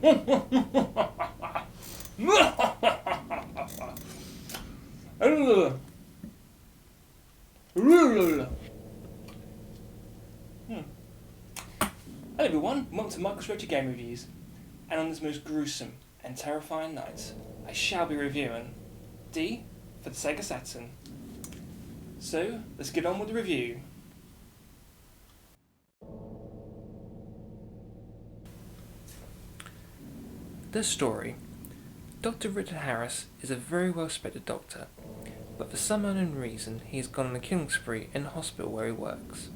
Hello everyone, welcome to Michael's Retro Game Reviews, and on this most gruesome and terrifying night, I shall be reviewing D for the Sega Saturn. So, let's get on with the review. The story. Dr. Richard Harris is a very well-respected doctor, but for some unknown reason he has gone on a killing spree in the hospital where he works.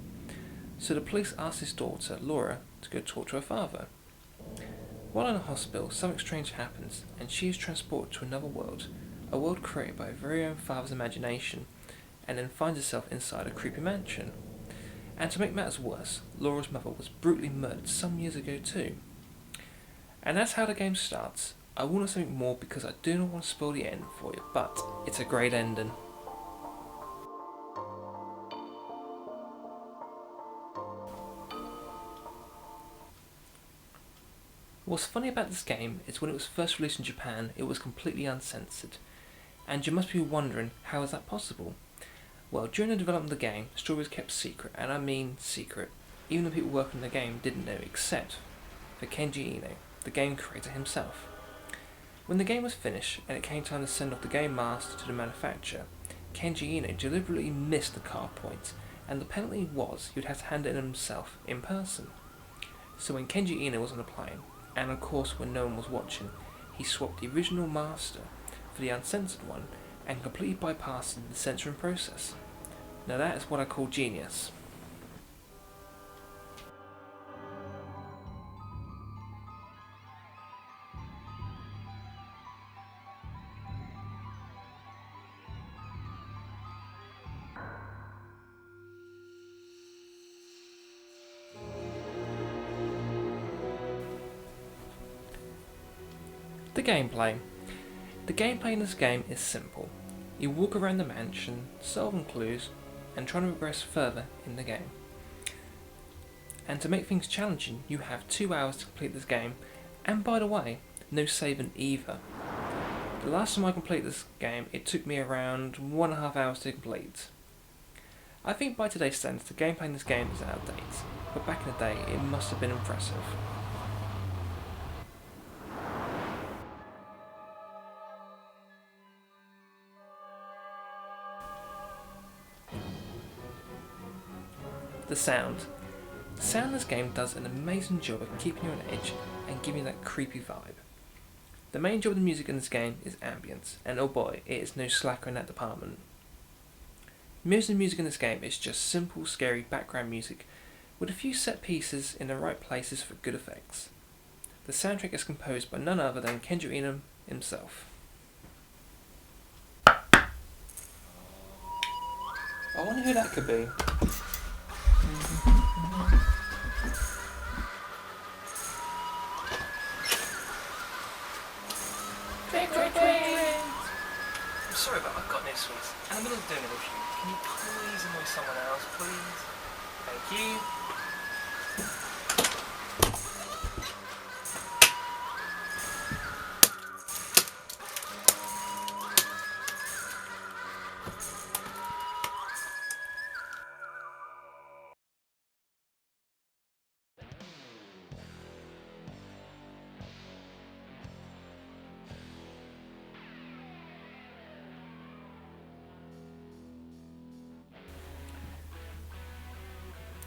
So the police ask his daughter, Laura, to go talk to her father. While in the hospital, something strange happens, and she is transported to another world, a world created by her very own father's imagination, and then finds herself inside a creepy mansion. And to make matters worse, Laura's mother was brutally murdered some years ago too. And that's how the game starts. I will not say more because I do not want to spoil the end for you, but it's a great ending. What's funny about this game is when it was first released in Japan, it was completely uncensored. And you must be wondering, how is that possible? Well, during the development of the game, the story was kept secret, and I mean secret. Even the people working on the game didn't know, except for Kenji Eno, the game creator himself. When the game was finished, and it came time to send off the game master to the manufacturer, Kenji Eno deliberately missed the cut point, and the penalty was he would have to hand it in himself in person. So when Kenji Eno was on the plane, and of course when no one was watching, he swapped the original master for the uncensored one and completely bypassed the censoring process. Now that is what I call genius. The gameplay. The gameplay in this game is simple. You walk around the mansion, solving clues, and trying to progress further in the game. And to make things challenging, you have 2 hours to complete this game, and by the way, no saving either. The last time I completed this game, it took me around 1.5 hours to complete. I think by today's standards, the gameplay in this game is out of date, but back in the day, it must have been impressive. The sound. The sound in this game does an amazing job of keeping you on edge and giving you that creepy vibe. The main job of the music in this game is ambience, and oh boy, it is no slacker in that department. Most of the music in this game is just simple, scary background music with a few set pieces in the right places for good effects. The soundtrack is composed by none other than Kenji Eno himself. I wonder who that could be. I'm sorry, but I've got no sweets. And I'm in the middle of doing a review. Can you please annoy someone else, please? Thank you.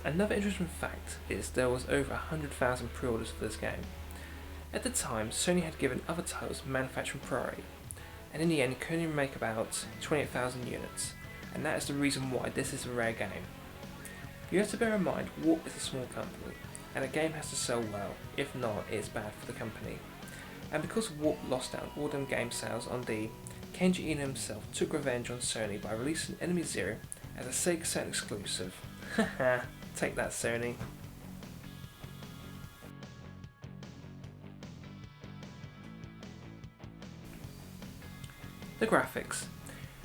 Another interesting fact is there was over 100,000 pre-orders for this game. At the time, Sony had given other titles manufacturing priority, and in the end could only make about 28,000 units, and that is the reason why this is a rare game. You have to bear in mind, Warp is a small company, and a game has to sell well, if not, it is bad for the company. And because Warp lost out all them game sales on D, Kenji Eno himself took revenge on Sony by releasing Enemy Zero as a Sega Saturn exclusive. Haha. Take that, Sony. The graphics.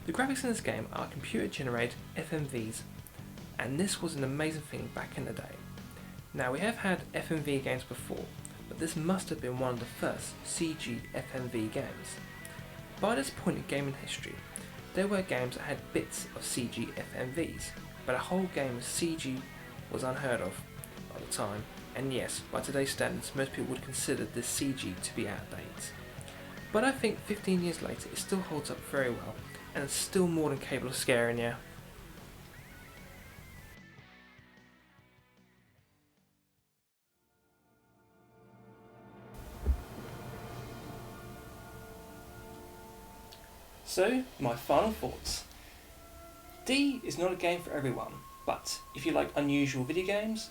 The graphics in this game are computer-generated FMVs, and this was an amazing thing back in the day. Now, we have had FMV games before, but this must have been one of the first CG FMV games. By this point in gaming history, there were games that had bits of CG FMVs, but a whole game of CG was unheard of at the time, and yes, by today's standards, most people would consider this CG to be out of date. But I think 15 years later, it still holds up very well, and it's still more than capable of scaring you. So, my final thoughts. D is not a game for everyone, but if you like unusual video games,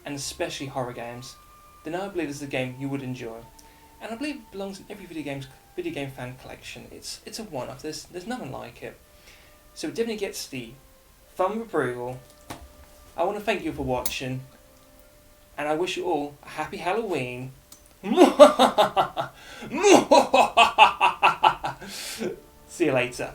and especially horror games, then I believe this is a game you would enjoy. And I believe it belongs in every video game fan collection. It's a one-off, there's nothing like it. So it definitely gets the thumb of approval. I want to thank you for watching, and I wish you all a happy Halloween. See you later.